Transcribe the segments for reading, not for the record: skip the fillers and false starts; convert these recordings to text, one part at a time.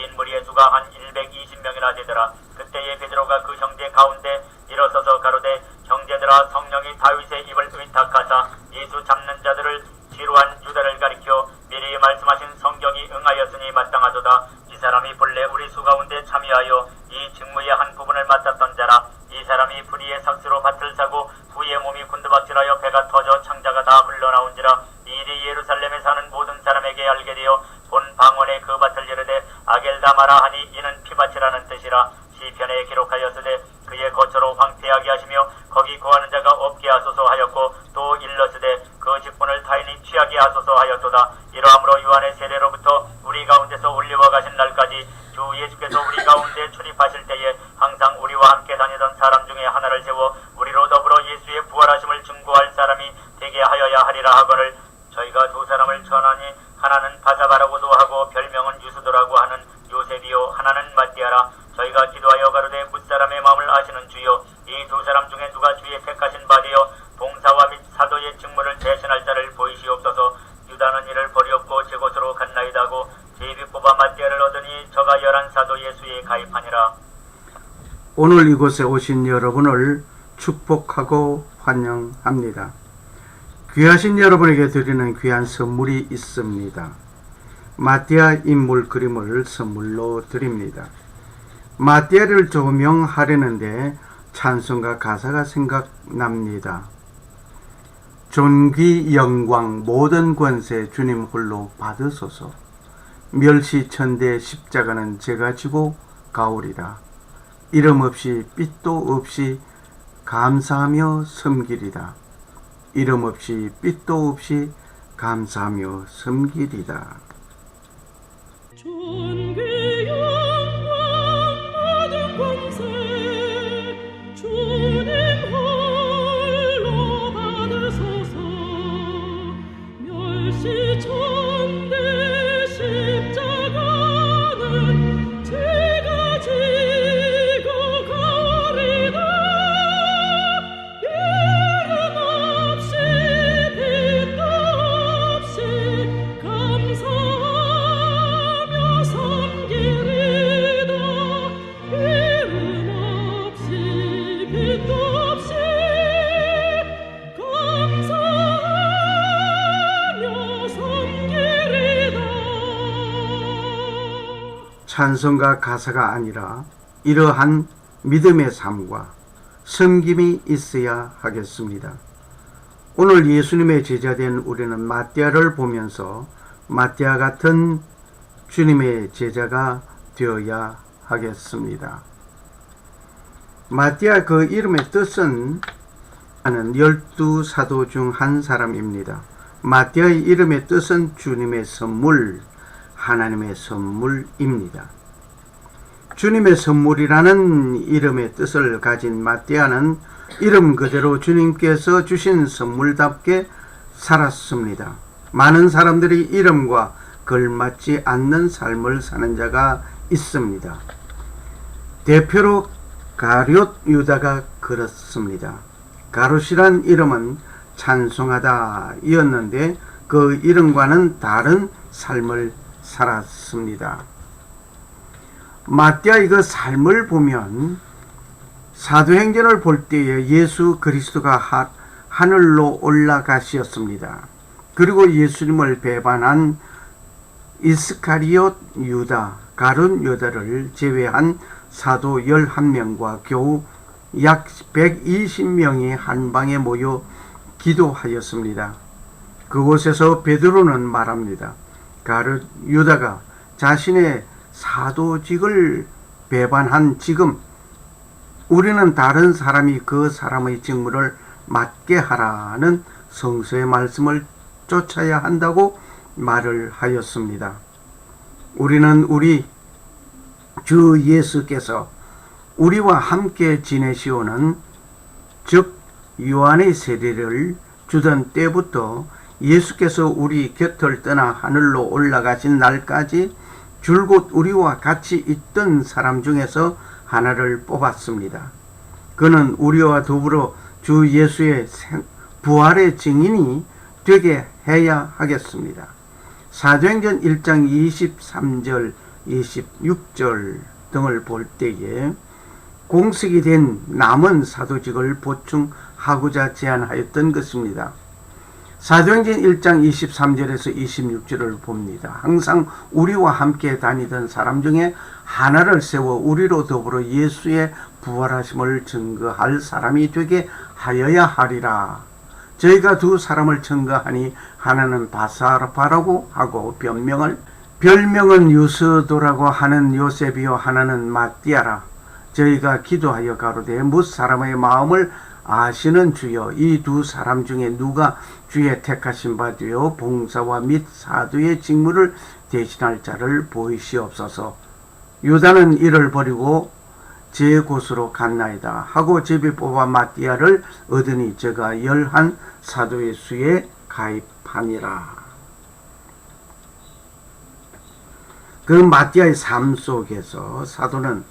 모인 무리의 수가 한 120명이나 되더라. 그때에 베드로가 그 형제 가운데 일어서서 가로되 형제들아 성령이 다윗의 입을 의탁하사 예수 잡는 자들을 지루한 유다를 가리켜 미리 말씀하신 성경이 응하였으니 마땅하도다. 이 사람이 본래 우리 수 가운데 참여하여 이 직무의 한 부분을 맡았던 자라. 이 사람이 불의의 삭스로 밭을 사고 후에 몸이 곤두박질하여 배가 터져 창자가 다 흘러나온지라. 이 일이 예루살렘에 사는 모든 사람에게 알게 되어 본 방언에 그 밭을 이르되 아겔다마라 하니 이는 피밭이라는 뜻이라. 시편에 기록하였으되 그의 거처로 황폐하게 하시며 거기 거하는 자가 없게 하소서 하였고 또 일렀으되 그 직분을 타인이 취하게 하소서 하였도다. 이러함으로 요한의 세례로부터 우리 가운데서 올리워 가신 날까지 주 예수께서 우리 가운데 출입하실 때에 항상 우리와 함께 다니던 사람 중에 하나를 세워 우리로 더불어 예수의 부활하심을 증거할 사람이 되게 하여야 하리라 하거늘 저희가 두 사람을 전하니 하나는 바사바라고도 하고 별명은 유수도라고 하는 요셉이요 하나는 마띠아라. 저희가 기도하여 가로되 뭇사람의 마음을 아시는 주여 이 두 사람 중에 누가 주의 택하신 바 되어 봉사와 및 사도의 직무를 대신할 자를 보이시옵소서. 유다는 이를 버리었고 제 곳으로 갔나이다고 제비 뽑아 마띠아를 얻으니 저가 11사도 예수에 가입하니라. 오늘 이곳에 오신 여러분을 축복하고 환영합니다. 귀하신 여러분에게 드리는 귀한 선물이 있습니다. 마띠아 인물 그림을 선물로 드립니다. 마띠아를 조명하려는데 찬송가 가사가 생각납니다. 존귀 영광 모든 권세 주님 홀로 받으소서. 멸시천대 십자가는 제가 지고 가오리라. 이름 없이 빛도 없이 감사하며 섬기리다. 이름 없이 빛도 없이 감사하며 섬기리다. 존귀 영광 모든 권세 주님 홀로 받으소서. 멸시천대 십자가는 제가 지고 가오리다. 이름 없이 빛도 없이 감사하며 섬기리다. 이름 없이 빛도 없이 감사하며 섬기리다. 찬송가 가사가 아니라 이러한 믿음의 삶과 섬김이 있어야 하겠습니다. 오늘 예수님의 제자된 우리는 마띠아를 보면서 마띠아 같은 주님의 제자가 되어야 하겠습니다. 마띠아 그 이름의 뜻은 하는 12사도 중 한 사람입니다. 마띠아의 이름의 뜻은 주님의 선물, 하나님의 선물입니다. 주님의 선물이라는 이름의 뜻을 가진 마띠아는 이름 그대로 주님께서 주신 선물답게 살았습니다. 많은 사람들이 이름과 걸맞지 않는 삶을 사는 자가 있습니다. 대표로 가룟 유다가 그렇습니다. 가룟이란 이름은 찬송하다 이었는데 그 이름과는 다른 삶을 살았습니다. 마띠아의 그 삶을 보면 사도행전을 볼 때에 예수 그리스도가 하늘로 올라가셨습니다. 그리고 예수님을 배반한 이스카리옷 유다, 가룟 유다를 제외한 사도 11명과 겨우 약 120명이 한 방에 모여 기도하였습니다. 그곳에서 베드로는 말합니다. 가룟 유다가 자신의 사도직을 배반한 지금 우리는 다른 사람이 그 사람의 직무를 맡게 하라는 성서의 말씀을 쫓아야 한다고 말을 하였습니다. 우리는 우리 주 예수께서 우리와 함께 지내시오는 즉 요한의 세례를 주던 때부터 예수께서 우리 곁을 떠나 하늘로 올라가신 날까지 줄곧 우리와 같이 있던 사람 중에서 하나를 뽑았습니다. 그는 우리와 더불어 주 예수의 부활의 증인이 되게 해야 하겠습니다. 사도행전 1장 23절 26절 등을 볼 때에 공석이 된 남은 사도직을 보충하고자 제안하였던 것입니다. 사도행전 1장 23절에서 26절을 봅니다. 항상 우리와 함께 다니던 사람 중에 하나를 세워 우리로 더불어 예수의 부활하심을 증거할 사람이 되게 하여야 하리라. 저희가 두 사람을 증거하니 하나는 바사바라고 하고 별명은 유스도라고 하는 요셉이요 하나는 마띠아라. 저희가 기도하여 가로되 뭇 사람의 마음을 아시는 주여, 이 두 사람 중에 누가 주의 택하신 바 되어 봉사와 및 사도의 직무를 대신할 자를 보이시옵소서. 유다는 이를 버리고 제 곳으로 갔나이다 하고 제비 뽑아 마띠아를 얻으니 저가 11 사도의 수에 가입하니라. 그 마띠아의 삶 속에서 사도는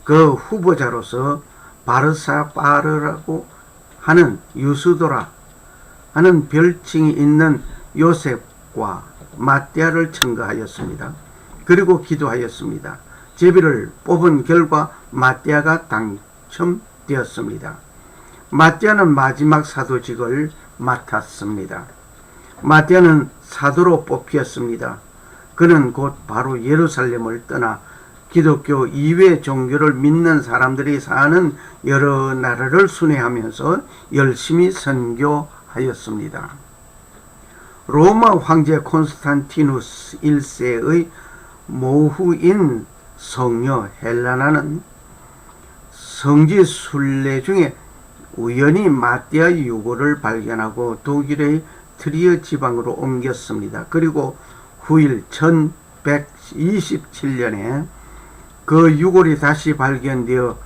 그 후보자로서 바르사바르라고 하는 유스도라 하는 별칭이 있는 요셉과 마띠아를 청거하였습니다. 그리고 기도하였습니다. 제비를 뽑은 결과 마띠아가 당첨되었습니다. 마띠아는 마지막 사도직을 맡았습니다. 마띠아는 사도로 뽑혔습니다. 그는 곧 바로 예루살렘을 떠나 기독교 이외 종교를 믿는 사람들이 사는 여러 나라를 순회하면서 열심히 선교하였습니다. 로마 황제 콘스탄티누스 1세의 모후인 성녀 헬라나는 성지 순례 중에 우연히 마띠아 유골을 발견하고 독일의 트리어 지방으로 옮겼습니다. 그리고 후일 1127년에 그 유골이 다시 발견되어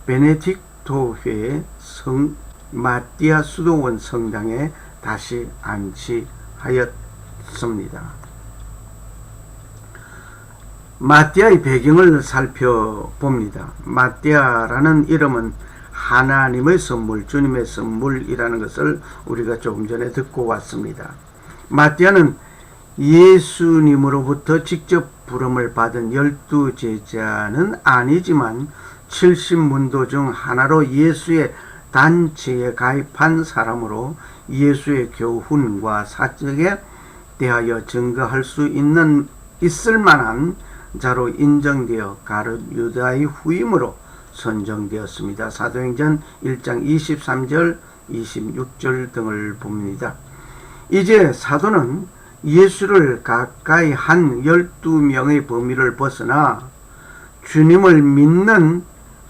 베네딕토회 성 마띠아 수도원 성당에 다시 안치하였습니다. 마띠아의 배경을 살펴봅니다. 마띠아라는 이름은 하나님의 선물, 주님의 선물이라는 것을 우리가 조금 전에 듣고 왔습니다. 마띠아는 예수님으로부터 직접 부름을 받은 12제자는 아니지만 70문도 중 하나로 예수의 단체에 가입한 사람으로 예수의 교훈과 사적에 대하여 증거할 수 있을 만한 자로 인정되어 가룟 유다의 후임으로 선정되었습니다. 사도행전 1장 23절, 26절 등을 봅니다. 이제 사도는 예수를 가까이 한 12명의 범위를 벗어나 주님을 믿는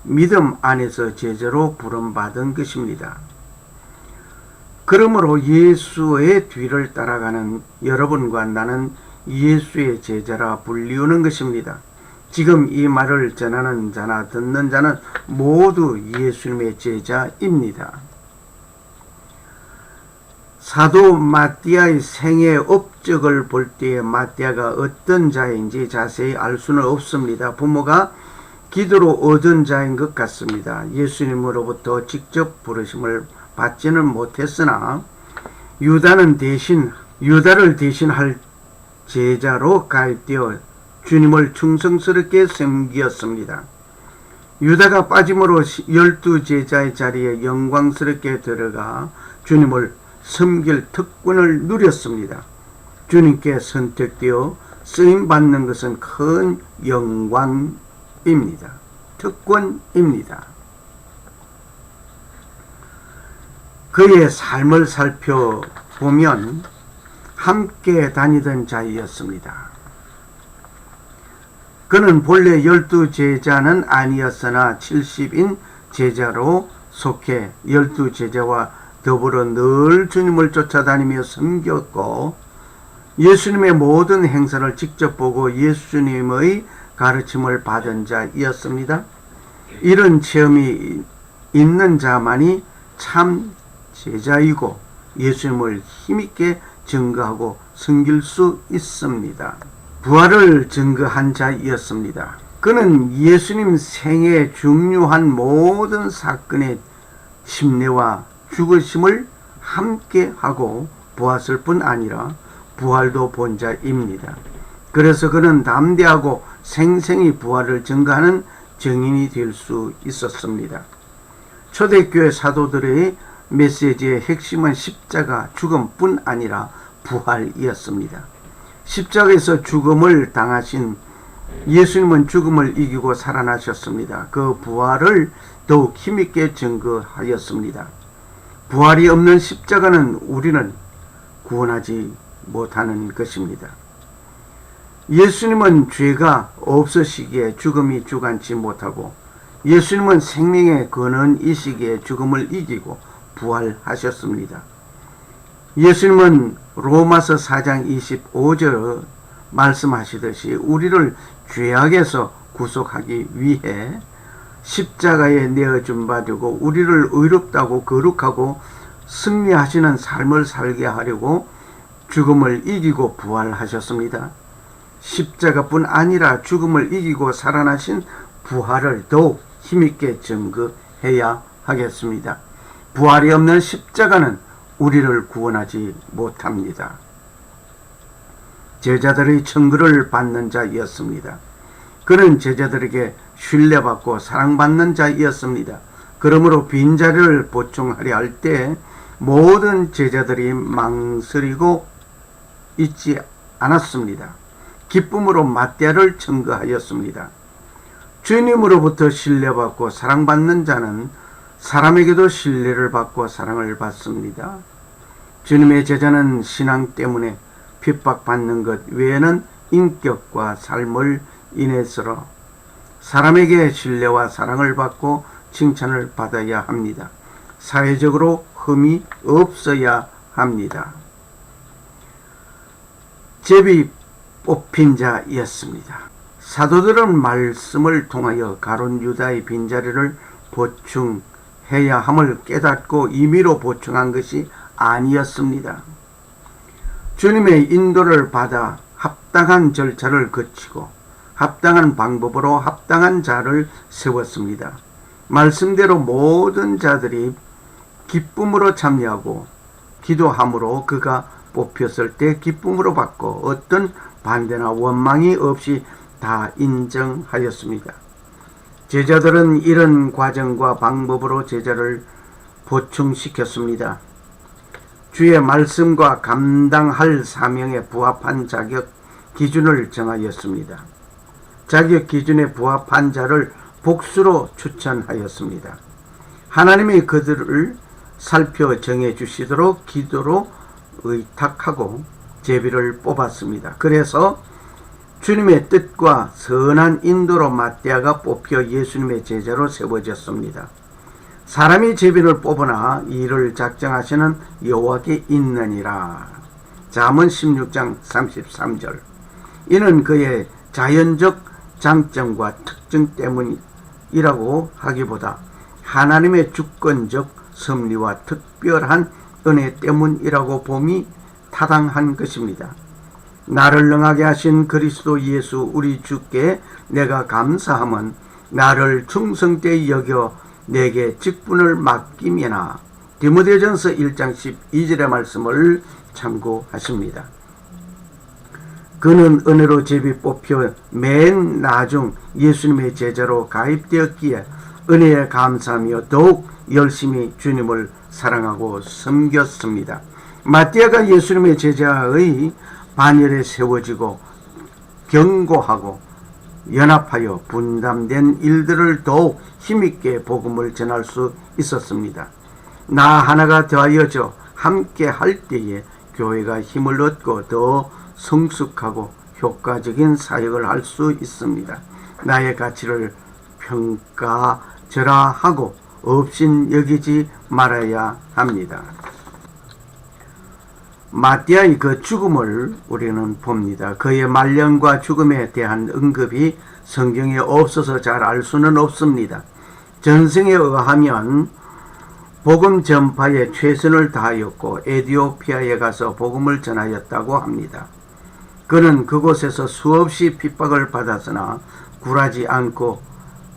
믿음 안에서 제자로 부름받은 것입니다. 그러므로 예수의 뒤를 따라가는 여러분과 나는 예수의 제자라 불리우는 것입니다. 지금 이 말을 전하는 자나 듣는 자는 모두 예수님의 제자입니다. 사도 마띠아의 생애 업적을 볼 때에 마띠아가 어떤 자인지 자세히 알 수는 없습니다. 부모가 기도로 얻은 자인 것 같습니다. 예수님으로부터 직접 부르심을 받지는 못했으나 유다를 대신할 제자로 가입되어 주님을 충성스럽게 섬기었습니다. 유다가 빠짐으로 12제자의 자리에 영광스럽게 들어가 주님을 섬길 특권을 누렸습니다. 주님께 선택되어 쓰임받는 것은 큰 영광입니다. 특권입니다. 그의 삶을 살펴보면 함께 다니던 자이었습니다. 그는 본래 12제자는 아니었으나 70인 제자로 속해 12제자와 더불어 늘 주님을 쫓아다니며 섬겼고 예수님의 모든 행사를 직접 보고 예수님의 가르침을 받은 자이었습니다. 이런 체험이 있는 자만이 참 제자이고 예수님을 힘있게 증거하고 섬길 수 있습니다. 부활을 증거한 자이었습니다. 그는 예수님 생애 중요한 모든 사건의 심내와 죽으심을 함께 하고 보았을 뿐 아니라 부활도 본 자입니다. 그래서 그는 담대하고 생생히 부활을 증거하는 증인이 될 수 있었습니다. 초대교회 사도들의 메시지의 핵심은 십자가 죽음뿐 아니라 부활이었습니다. 십자가에서 죽음을 당하신 예수님은 죽음을 이기고 살아나셨습니다. 그 부활을 더욱 힘있게 증거하였습니다. 부활이 없는 십자가는 우리는 구원하지 못하는 것입니다. 예수님은 죄가 없으시기에 죽음이 주관치 못하고, 예수님은 생명의 근원이시기에 죽음을 이기고 부활하셨습니다. 예수님은 로마서 4장 25절 말씀하시듯이 우리를 죄악에서 구속하기 위해 십자가에 내어준 바 되고, 우리를 의롭다고 거룩하고 승리하시는 삶을 살게 하려고 죽음을 이기고 부활하셨습니다. 십자가뿐 아니라 죽음을 이기고 살아나신 부활을 더욱 힘있게 증거해야 하겠습니다. 부활이 없는 십자가는 우리를 구원하지 못합니다. 제자들의 청구를 받는 자였습니다. 그는 제자들에게 신뢰받고 사랑받는 자였습니다. 그러므로 빈자리를 보충하려 할 때 모든 제자들이 망설이고 있지 않았습니다. 기쁨으로 마띠아를 청구하였습니다. 주님으로부터 신뢰받고 사랑받는 자는 사람에게도 신뢰를 받고 사랑을 받습니다. 주님의 제자는 신앙 때문에 핍박받는 것 외에는 인격과 삶을 인해서 사람에게 신뢰와 사랑을 받고 칭찬을 받아야 합니다. 사회적으로 흠이 없어야 합니다. 제비 뽑힌 자였습니다. 사도들은 말씀을 통하여 가룟 유다의 빈자리를 보충해야 함을 깨닫고 임의로 보충한 것이 아니었습니다. 주님의 인도를 받아 합당한 절차를 거치고 합당한 방법으로 합당한 자를 세웠습니다. 말씀대로 모든 자들이 기쁨으로 참여하고 기도함으로 그가 뽑혔을 때 기쁨으로 받고 어떤 반대나 원망이 없이 다 인정하였습니다. 제자들은 이런 과정과 방법으로 제자를 보충시켰습니다. 주의 말씀과 감당할 사명에 부합한 자격 기준을 정하였습니다. 자격 기준에 부합한 자를 복수로 추천하였습니다. 하나님이 그들을 살펴 정해 주시도록 기도로 의탁하고 제비를 뽑았습니다. 그래서 주님의 뜻과 선한 인도로 마띠아가 뽑혀 예수님의 제자로 세워졌습니다. 사람이 제비를 뽑으나 이를 작정하시는 여호와께 있느니라. 잠언 16장 33절. 이는 그의 자연적 장점과 특징 때문이라고 하기보다 하나님의 주권적 섭리와 특별한 은혜 때문이라고 봄이 타당한 것입니다. 나를 능하게 하신 그리스도 예수 우리 주께 내가 감사함은 나를 충성되이 여겨 내게 직분을 맡기면하. 디모데전서 1장 12절의 말씀을 참고하십니다. 그는 은혜로 제비 뽑혀 맨 나중 예수님의 제자로 가입되었기에 은혜에 감사하며 더욱 열심히 주님을 사랑하고 섬겼습니다. 마띠아가 예수님의 제자의 반열에 세워지고 경고하고 연합하여 분담된 일들을 더욱 힘있게 복음을 전할 수 있었습니다. 나 하나가 더하여져 함께 할 때에 교회가 힘을 얻고 더 성숙하고 효과적인 사역을 할 수 있습니다. 나의 가치를 평가절하하고 업신 여기지 말아야 합니다. 마띠아의 그 죽음을 우리는 봅니다. 그의 말년과 죽음에 대한 언급이 성경에 없어서 잘 알 수는 없습니다. 전승에 의하면 복음 전파에 최선을 다하였고 에티오피아에 가서 복음을 전하였다고 합니다. 그는 그곳에서 수없이 핍박을 받았으나 굴하지 않고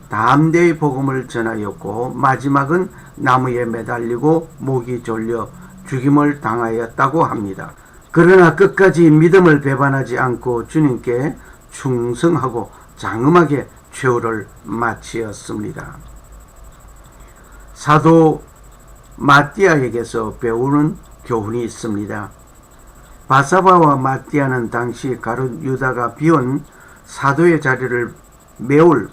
담대히 복음을 전하였고 마지막은 나무에 매달리고 목이 졸려 죽임을 당하였다고 합니다. 그러나 끝까지 믿음을 배반하지 않고 주님께 충성하고 장엄하게 최후를 마치었습니다. 사도 마띠아에게서 배우는 교훈이 있습니다. 바사바와 마띠아는 당시 가룟 유다가 비운 사도의 자리를 메울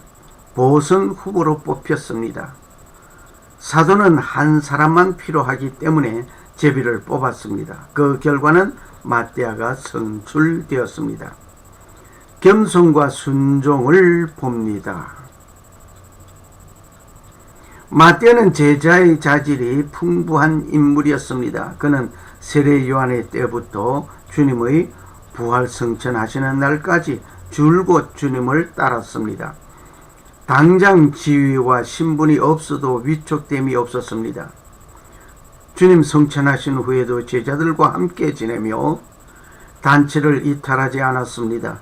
보선 후보로 뽑혔습니다. 사도는 한 사람만 필요하기 때문에 제비를 뽑았습니다. 그 결과는 마띠아가 선출되었습니다. 겸손과 순종을 봅니다. 마띠아는 제자의 자질이 풍부한 인물이었습니다. 그는 세례 요한의 때부터 주님의 부활 성천하시는 날까지 줄곧 주님을 따랐습니다. 당장 지위와 신분이 없어도 위축됨이 없었습니다. 주님 성천하신 후에도 제자들과 함께 지내며 단체를 이탈하지 않았습니다.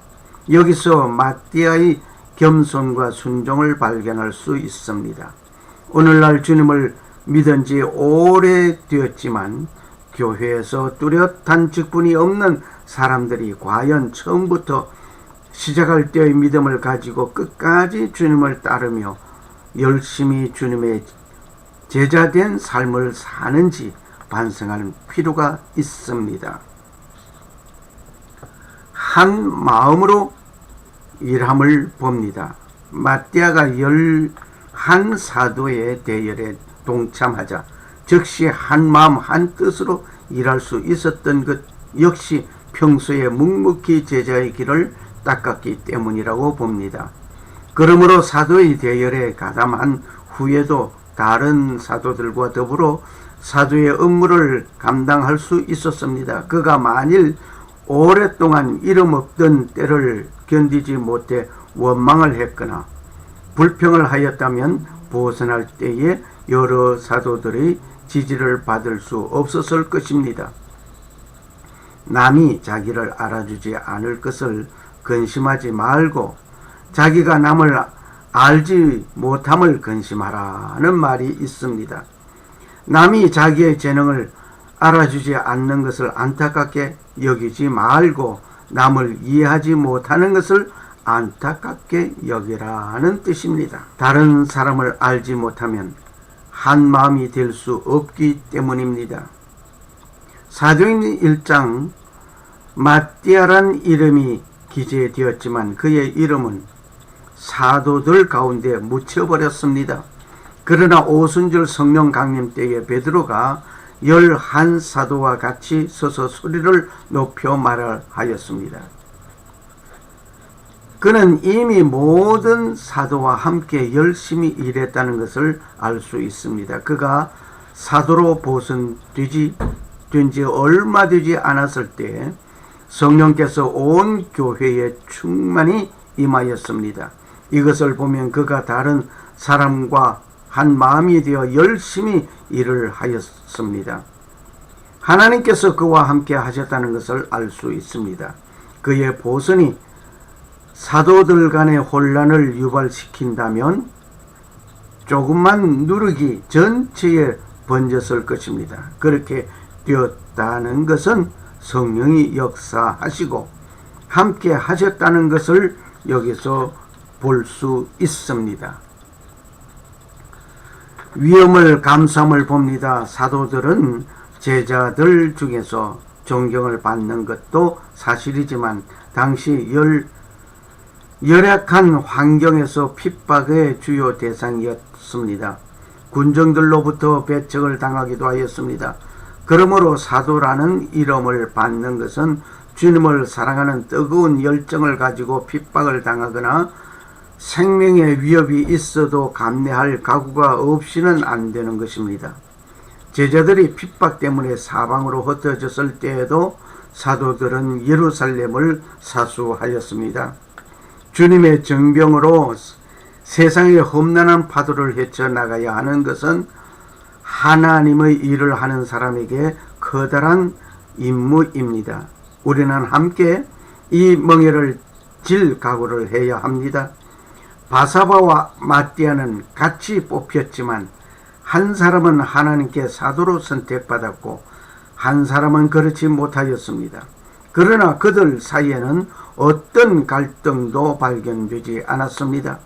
여기서 마띠아의 겸손과 순종을 발견할 수 있습니다. 오늘날 주님을 믿은 지 오래되었지만 교회에서 뚜렷한 직분이 없는 사람들이 과연 처음부터 시작할 때의 믿음을 가지고 끝까지 주님을 따르며 열심히 주님의 제자된 삶을 사는지 반성할 필요가 있습니다. 한 마음으로 일함을 봅니다. 마띠아가 11 사도의 대열에 동참하자 즉시 한 마음 한 뜻으로 일할 수 있었던 것 역시 평소에 묵묵히 제자의 길을 닦았기 때문이라고 봅니다. 그러므로 사도의 대열에 가담한 후에도 다른 사도들과 더불어 사도의 업무를 감당할 수 있었습니다. 그가 만일 오랫동안 이름 없던 때를 견디지 못해 원망을 했거나 불평을 하였다면 벗어날 때에 여러 사도들의 지지를 받을 수 없었을 것입니다. 남이 자기를 알아주지 않을 것을 근심하지 말고 자기가 남을 알지 못함을 근심하라는 말이 있습니다. 남이 자기의 재능을 알아주지 않는 것을 안타깝게 여기지 말고 남을 이해하지 못하는 것을 안타깝게 여기라는 뜻입니다. 다른 사람을 알지 못하면 한 마음이 될 수 없기 때문입니다. 사도행전 1장 마띠아란 이름이 기재되었지만 그의 이름은 사도들 가운데 묻혀버렸습니다. 그러나 오순절 성령 강림 때에 베드로가 11 사도와 같이 서서 소리를 높여 말하였습니다. 그는 이미 모든 사도와 함께 열심히 일했다는 것을 알 수 있습니다. 그가 사도로 보선된 지 얼마 되지 않았을 때 성령께서 온 교회에 충만히 임하였습니다. 이것을 보면 그가 다른 사람과 한 마음이 되어 열심히 일을 하였습니다. 하나님께서 그와 함께 하셨다는 것을 알 수 있습니다. 그의 보선이 사도들 간의 혼란을 유발시킨다면 조금만 누르기 전체에 번졌을 것입니다. 그렇게 되었다는 것은 성령이 역사하시고 함께 하셨다는 것을 여기서 볼 수 있습니다. 위험을 감수함을 봅니다. 사도들은 제자들 중에서 존경을 받는 것도 사실이지만 당시 열악한 환경에서 핍박의 주요 대상이었습니다. 군정들로부터 배척을 당하기도 하였습니다. 그러므로 사도라는 이름을 받는 것은 주님을 사랑하는 뜨거운 열정을 가지고 핍박을 당하거나 생명의 위협이 있어도 감내할 각오가 없이는 안 되는 것입니다. 제자들이 핍박 때문에 사방으로 흩어졌을 때에도 사도들은 예루살렘을 사수하였습니다. 주님의 정병으로 세상의 험난한 파도를 헤쳐나가야 하는 것은 하나님의 일을 하는 사람에게 커다란 임무입니다. 우리는 함께 이 멍에를 질 각오를 해야 합니다. 바사바와 마띠아는 같이 뽑혔지만 한 사람은 하나님께 사도로 선택받았고 한 사람은 그렇지 못하였습니다. 그러나 그들 사이에는 어떤 갈등도 발견되지 않았습니다.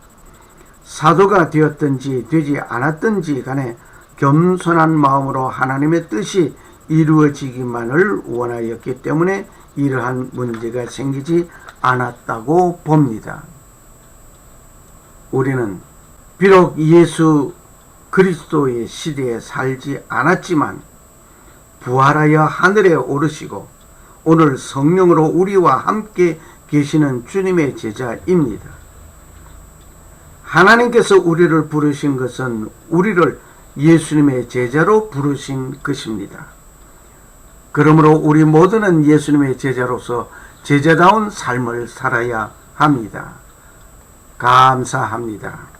사도가 되었든지 되지 않았든지 간에 겸손한 마음으로 하나님의 뜻이 이루어지기만을 원하였기 때문에 이러한 문제가 생기지 않았다고 봅니다. 우리는 비록 예수 그리스도의 시대에 살지 않았지만 부활하여 하늘에 오르시고 오늘 성령으로 우리와 함께 계시는 주님의 제자입니다. 하나님께서 우리를 부르신 것은 우리를 예수님의 제자로 부르신 것입니다. 그러므로 우리 모두는 예수님의 제자로서 제자다운 삶을 살아야 합니다. 감사합니다.